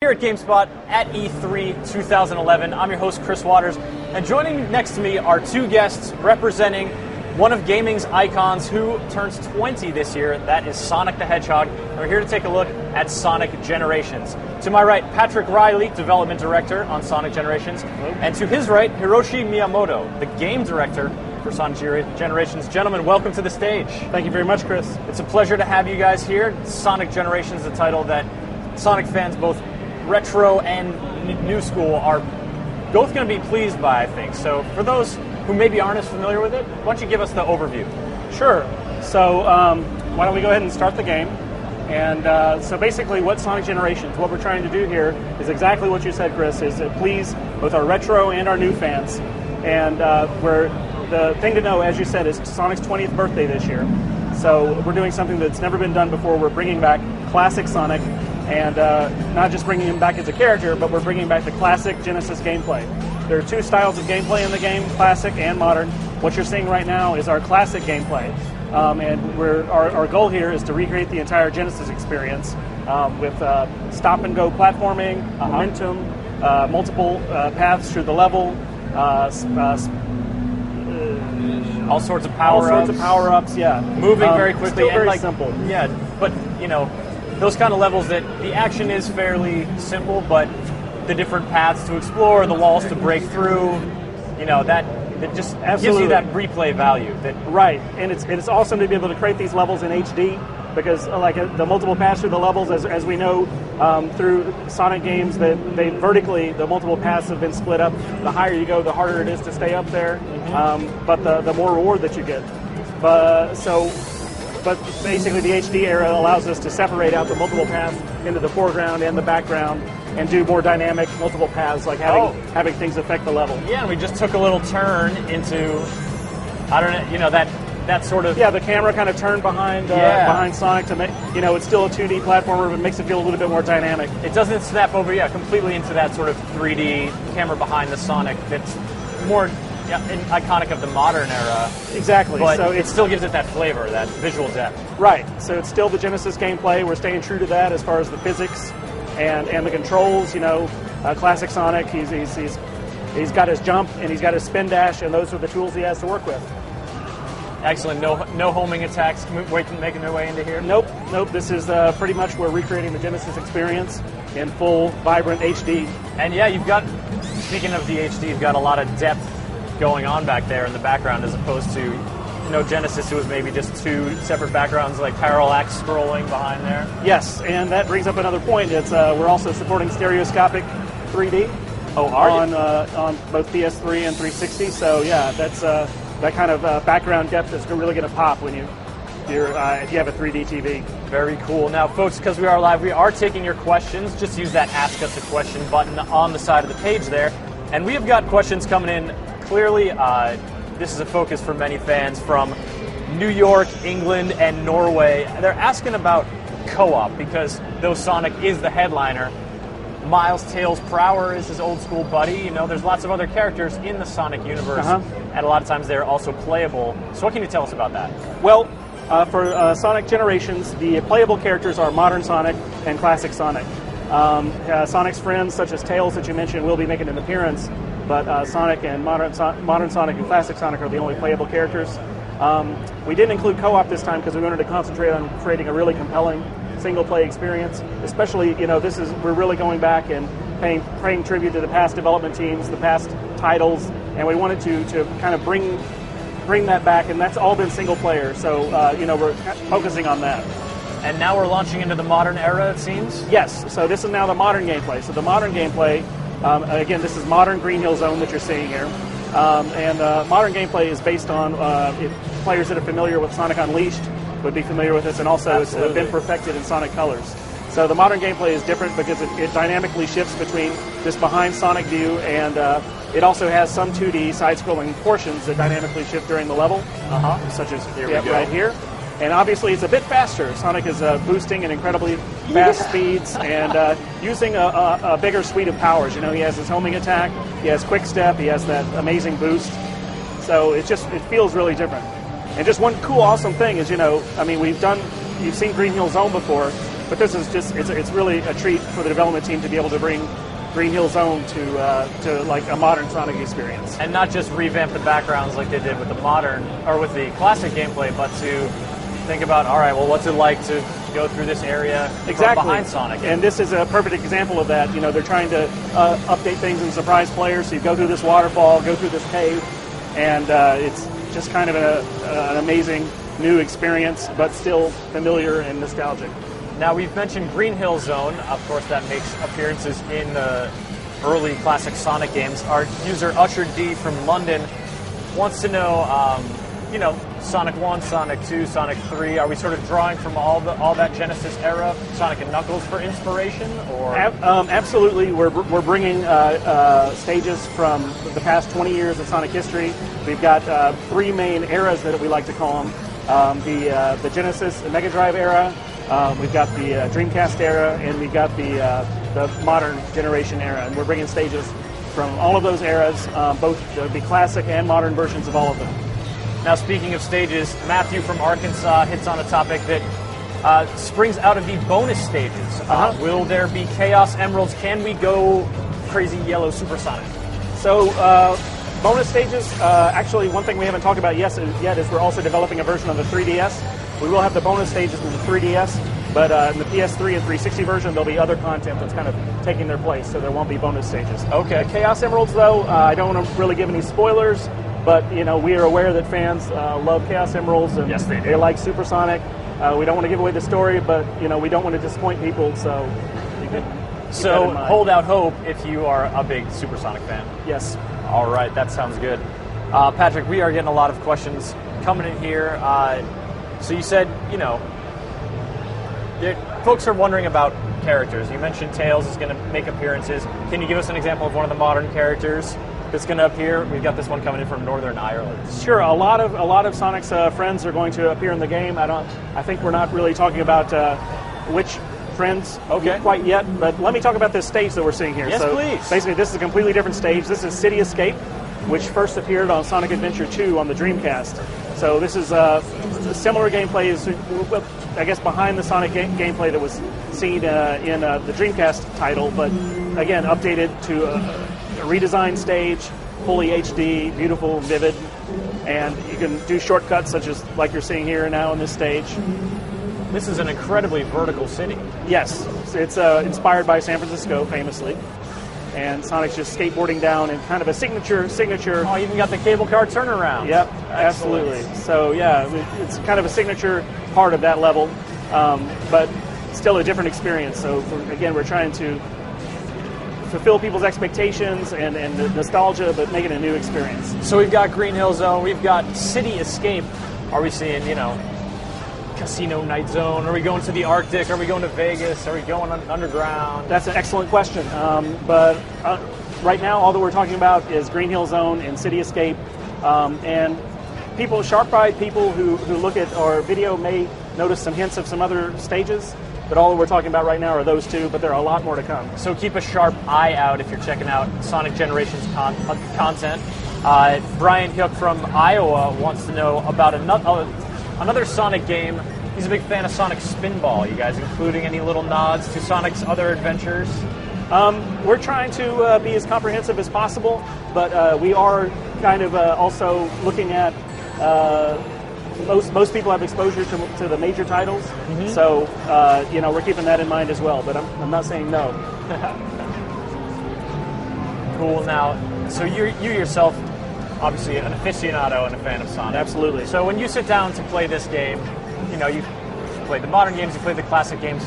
here at GameSpot at E3 2011. I'm your host, Chris Waters, and joining next to me are two guests representing one of gaming's icons who turns 20 this year. That is Sonic the Hedgehog, and we're here to take a look at Sonic Generations. To my right, Patrick Riley, Development Director on Sonic Generations, and to his right, Hiroshi Miyamoto, the Game Director for Sonic Generations. Gentlemen, welcome to the stage. Thank you very much, Chris. It's a pleasure to have you guys here. Sonic Generations is a title that Sonic fans, both retro and new school, are both going to be pleased by, I think. So for those who maybe aren't as familiar with it, why don't you give us the overview? Sure. So why don't we go ahead and start the game? And so basically what Sonic Generations, what we're trying to do here is exactly what you said, Chris, is to please both our retro and our new fans. And the thing to know, as you said, is Sonic's 20th birthday this year. So we're doing something that's never been done before. We're bringing back classic Sonic, and not just bringing him back as a character, but we're bringing back the classic Genesis gameplay. There are two styles of gameplay in the game, classic and modern. What you're seeing right now is our classic gameplay. And our goal here is to recreate the entire Genesis experience with stop-and-go platforming, momentum, multiple paths through the level, all sorts of power-ups. Yeah. Moving very quickly. Still very and simple. Yeah, but, you know, those kind of levels that the action is fairly simple, but the different paths to explore, the walls to break through, you know, that just gives you that replay value. Right, and it's awesome to be able to create these levels in HD, because the multiple paths through the levels, as we know through Sonic games, that the multiple paths have been split up. The higher you go, the harder it is to stay up there, but the more reward that you get. But basically the HD era allows us to separate out the multiple paths into the foreground and the background and do more dynamic multiple paths, like having things affect the level. Yeah, and we just took a little turn into, I don't know, you know, that sort of... Yeah, the camera kind of turned behind Sonic to make, you know, it's still a 2D platformer, but makes it feel a little bit more dynamic. It doesn't snap over, completely into that sort of 3D camera behind the Sonic that's more iconic of the modern era. Exactly. But so it still gives it that flavor, that visual depth. Right. So it's still the Genesis gameplay. We're staying true to that as far as the physics and the controls. You know, classic Sonic. He's got his jump and he's got his spin dash, and those are the tools he has to work with. Excellent. No homing attacks making their way into here? Nope. This is pretty much we're recreating the Genesis experience in full, vibrant HD. And yeah, speaking of the HD, you've got a lot of depth going on back there in the background, as opposed to, you know, Genesis, who was maybe just two separate backgrounds, like parallax scrolling behind there. Yes, and that brings up another point. It's we're also supporting stereoscopic 3D. On both PS3 and 360. So yeah, that's that kind of background depth is really going to pop when if you have a 3D TV. Very cool. Now, folks, because we are live, we are taking your questions. Just use that Ask Us a Question button on the side of the page there. And we have got questions coming in. Clearly, this is a focus for many fans from New York, England, and Norway. They're asking about co-op, because though Sonic is the headliner, Miles Tails Prower is his old school buddy. You know, there's lots of other characters in the Sonic universe, and a lot of times they're also playable. So what can you tell us about that? Well, for Sonic Generations, the playable characters are Modern Sonic and Classic Sonic. Sonic's friends, such as Tails that you mentioned, will be making an appearance, but Sonic and Modern Sonic and Classic Sonic are the only playable characters. We didn't include co-op this time because we wanted to concentrate on creating a really compelling single-play experience. Especially, you know, we're really going back and paying tribute to the past development teams, the past titles, and we wanted to kind of bring that back, and that's all been single-player. So, you know, we're focusing on that. And now we're launching into the modern era, it seems? Yes, so this is now the modern gameplay. So the modern gameplay, again, this is modern Green Hill Zone that you're seeing here. And modern gameplay is based on players that are familiar with Sonic Unleashed would be familiar with this, and also it's been perfected in Sonic Colors. So the modern gameplay is different because it dynamically shifts between this behind Sonic view, and it also has some 2D side-scrolling portions that dynamically shift during the level, such as right here. And obviously it's a bit faster. Sonic is boosting at incredibly fast speeds and using a bigger suite of powers. You know, he has his homing attack, he has quick step, he has that amazing boost. So it feels really different. And just one cool, awesome thing is, you know, I mean, you've seen Green Hill Zone before, But this is just, it's really a treat for the development team to be able to bring Green Hill Zone to like a modern Sonic experience. And not just revamp the backgrounds like they did with the modern, or with the classic gameplay, but to think about, all right, well, what's it like to go through this area from behind Sonic? And this is a perfect example of that. You know, they're trying to update things and surprise players. So you go through this waterfall, go through this cave, and it's just kind of an amazing new experience, but still familiar and nostalgic. Now, we've mentioned Green Hill Zone. Of course, that makes appearances in the early classic Sonic games. Our user Usher D from London wants to know, you know, Sonic 1, Sonic 2, Sonic 3, are we sort of drawing from all that Genesis era, Sonic and Knuckles, for inspiration? Or absolutely. We're bringing stages from the past 20 years of Sonic history. We've got 3 main eras that we like to call them. The Genesis, the Mega Drive era, we've got the Dreamcast era, and we've got the modern generation era. And we're bringing stages from all of those eras, both the classic and modern versions of all of them. Now, speaking of stages, Matthew from Arkansas hits on a topic that springs out of the bonus stages. Will there be Chaos Emeralds? Can we go crazy yellow supersonic? So, bonus stages, actually one thing we haven't talked about yet is we're also developing a version of the 3DS. We will have the bonus stages in the 3DS, but in the PS3 and 360 version, there'll be other content that's kind of taking their place, so there won't be bonus stages. Okay. Chaos Emeralds, though, I don't want to really give any spoilers, but you know, we are aware that fans love Chaos Emeralds, and yes, they do. They like Supersonic. We don't want to give away the story, but you know, we don't want to disappoint people, so you can keep that in mind. Hold out hope if you are a big Supersonic fan. Yes. All right, that sounds good. Patrick, we are getting a lot of questions coming in here. So you said, you know, folks are wondering about characters. You mentioned Tails is going to make appearances. Can you give us an example of one of the modern characters that's going to appear? We've got this one coming in from Northern Ireland. Sure, a lot of Sonic's friends are going to appear in the game. I think we're not really talking about which friends quite yet, but let me talk about this stage that we're seeing here. Yes, so please. Basically, this is a completely different stage. This is City Escape, which first appeared on Sonic Adventure 2 on the Dreamcast. So this is similar gameplay as, I guess, behind the Sonic gameplay that was seen in the Dreamcast title, but again, updated to a redesigned stage, fully HD, beautiful, vivid, and you can do shortcuts such as like you're seeing here now in this stage. This is an incredibly vertical city. Yes, it's inspired by San Francisco, famously. And Sonic's just skateboarding down in kind of a signature. Oh, you even got the cable car turnaround. Yep, absolutely. So yeah, it's kind of a signature part of that level, but still a different experience. So again, we're trying to fulfill people's expectations and the nostalgia, but make it a new experience. So we've got Green Hill Zone, we've got City Escape. Are we seeing, you know, Casino Night Zone? Are we going to the Arctic? Are we going to Vegas? Are we going underground? That's an excellent question. But right now, all that we're talking about is Green Hill Zone and City Escape. And people, sharp-eyed people who look at our video may notice some hints of some other stages. But all that we're talking about right now are those two, but there are a lot more to come. So keep a sharp eye out if you're checking out Sonic Generations content. Brian Hook from Iowa wants to know about another Sonic game. He's a big fan of Sonic Spinball. You guys including any little nods to Sonic's other adventures? We're trying to be as comprehensive as possible, but we are kind of also looking at most people have exposure to the major titles, so you know, we're keeping that in mind as well. But I'm not saying no. Cool. Now, so you yourself, obviously an aficionado and a fan of Sonic. Absolutely. So when you sit down to play this game, you know, you've played the modern games, you played the classic games.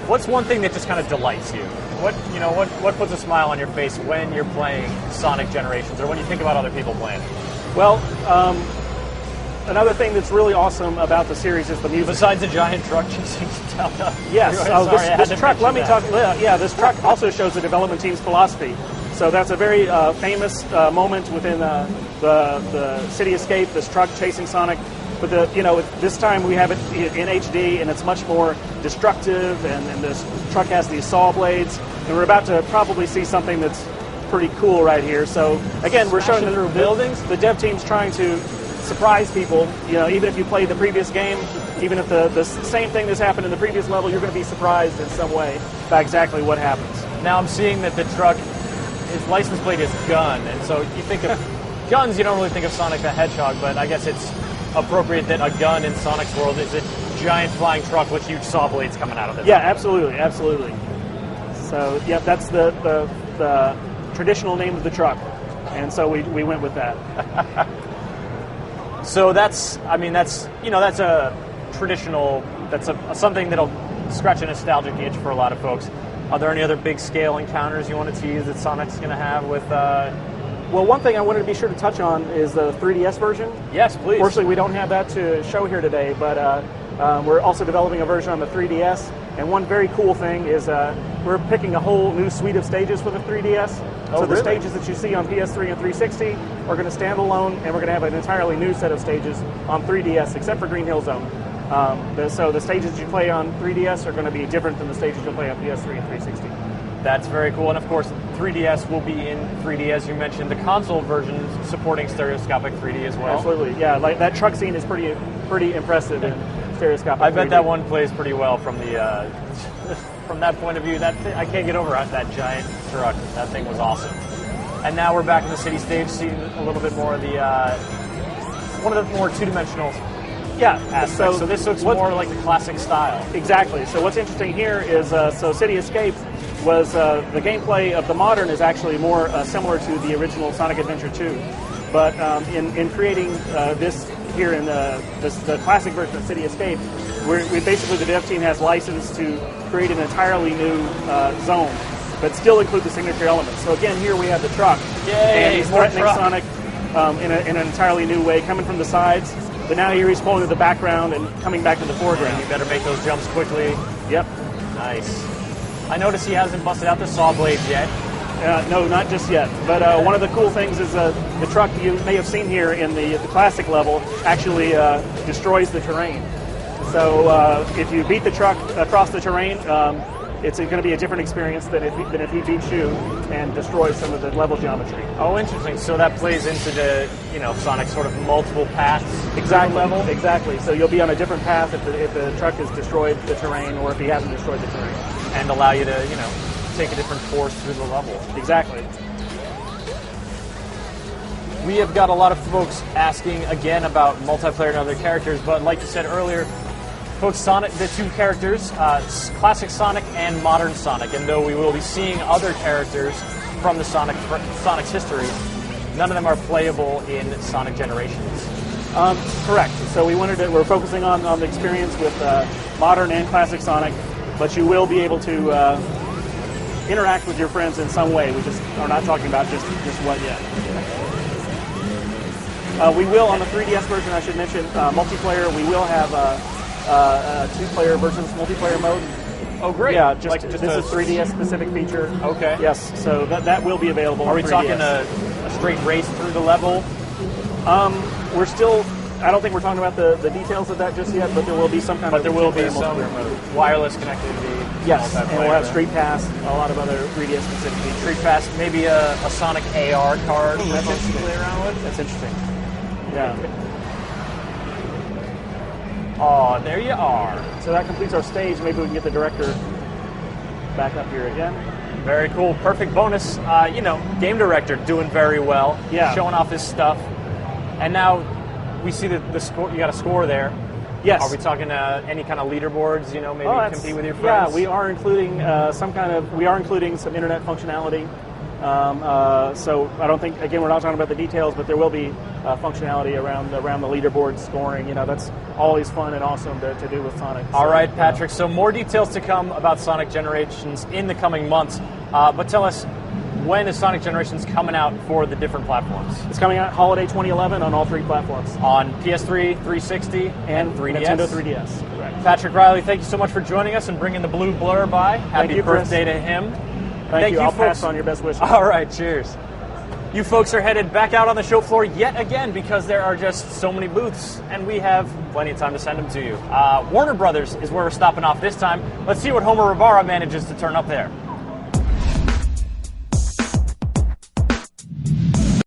What's one thing that just kind of delights you? What puts a smile on your face when you're playing Sonic Generations, or when you think about other people playing it? Well, another thing that's really awesome about the series is the music. Besides the giant truck chasing down the... Yes. This truck, let me that. talk... Yeah, this truck also shows the development team's philosophy. So that's a very famous moment within the City Escape, this truck chasing Sonic. But this time we have it in HD, and it's much more destructive, and this truck has these saw blades. And we're about to probably see something that's pretty cool right here. So again, we're showing through buildings. The dev team's trying to surprise people. Even if you played the previous game, even if the same thing that's happened in the previous level, you're going to be surprised in some way by exactly what happens. Now I'm seeing that the truck, its license plate is gun, and so you think of guns, you don't really think of Sonic the Hedgehog, but I guess it's appropriate that a gun in Sonic's world is a giant flying truck with huge saw blades coming out of it. Yeah, absolutely. So, yeah, that's the traditional name of the truck, and so we went with that. So that's a traditional, something that'll scratch a nostalgic itch for a lot of folks. Are there any other big scale encounters you want to tease that Sonic's going to have with? Well, one thing I wanted to be sure to touch on is the 3DS version. Yes, please. Unfortunately, we don't have that to show here today, but we're also developing a version on the 3DS. And one very cool thing is we're picking a whole new suite of stages for the 3DS. Oh, so the really? stages that you see on PS3 and 360 are going to stand alone, and we're going to have an entirely new set of stages on 3DS, except for Green Hill Zone. So the stages that you play on 3DS are going to be different than the stages you'll play on PS3 and 360. That's very cool. And of course, 3DS will be in 3D, as you mentioned. The console version supporting stereoscopic 3D as well. Absolutely, yeah. Like that truck scene is pretty impressive in stereoscopic. I bet 3D. that one plays pretty well from the from that point of view. I can't get over that giant truck. That thing was awesome. And now we're back in the city stage, seeing a little bit more of the one of the more two-dimensional aspects. So this looks more like the classic style. Exactly. So what's interesting here is City Escape was the gameplay of the modern is actually more similar to the original Sonic Adventure 2. But in creating this here in the classic version of City Escape, we basically, the dev team has license to create an entirely new zone, but still include the signature elements. So again, here we have the truck. Yay, and he's more threatening truck. Sonic in an entirely new way, coming from the sides. But now here he's pulling to the background and coming back to the foreground. You better make those jumps quickly. Yep. Nice. I notice he hasn't busted out the saw blades yet. No, not just yet. But one of the cool things is the truck you may have seen here in the classic level actually destroys the terrain. So if you beat the truck across the terrain, it's going to be a different experience than if he beats you and destroys some of the level geometry. Oh, interesting. So that plays into the Sonic's sort of multiple paths. Exactly. Level. Exactly. So you'll be on a different path if the truck has destroyed the terrain, or if he hasn't destroyed the terrain, and allow you to take a different course through the level. Exactly. We have got a lot of folks asking again about multiplayer and other characters, but like you said earlier, folks, Sonic, the two characters, classic Sonic and modern Sonic, and though we will be seeing other characters from the Sonic's history, none of them are playable in Sonic Generations. Correct. So we're focusing on the experience with modern and classic Sonic, but you will be able to interact with your friends in some way. We just are not talking about just what yet. We will, on the 3DS version, I should mention, multiplayer, we will have two-player versus multiplayer mode. Oh, great. Yeah, just this is a 3DS specific feature. Okay. Yes, so that will be available. Are we 3DS. talking a straight race through the level? We're still, I don't think we're talking about the details of that just yet, but there will be some kind of multiplayer mode. Wireless connectivity. Yes, and we'll have there. Street Pass, a lot of other 3DS specific features. Street Pass, maybe a Sonic AR card for That's folks to interesting. play around with. That's interesting. Yeah. Oh, there you are. So that completes our stage. Maybe we can get the director back up here again. Very cool. Perfect bonus. Game director doing very well. Yeah. Showing off his stuff. And now we see the score. You got a score there. Yes. Are we talking any kind of leaderboards? Maybe compete with your Yeah, friends. we are including some internet functionality. So I don't think, again, we're not talking about the details, but there will be functionality around the leaderboard scoring. That's always fun and awesome to do with Sonic. All right, Patrick. So more details to come about Sonic Generations in the coming months. But tell us, when is Sonic Generations coming out for the different platforms? It's coming out holiday 2011 on all three platforms. On PS3, 360, and 3DS. Nintendo 3DS. Correct. Patrick Riley, thank you so much for joining us and bringing the blue blur by. Happy you, Chris. birthday to him. Thank you. I'll folks. pass on your best wishes. All right, cheers. You folks are headed back out on the show floor yet again because there are just so many booths, and we have plenty of time to send them to you. Warner Brothers is where we're stopping off this time. Let's see what Homer Rivara manages to turn up there.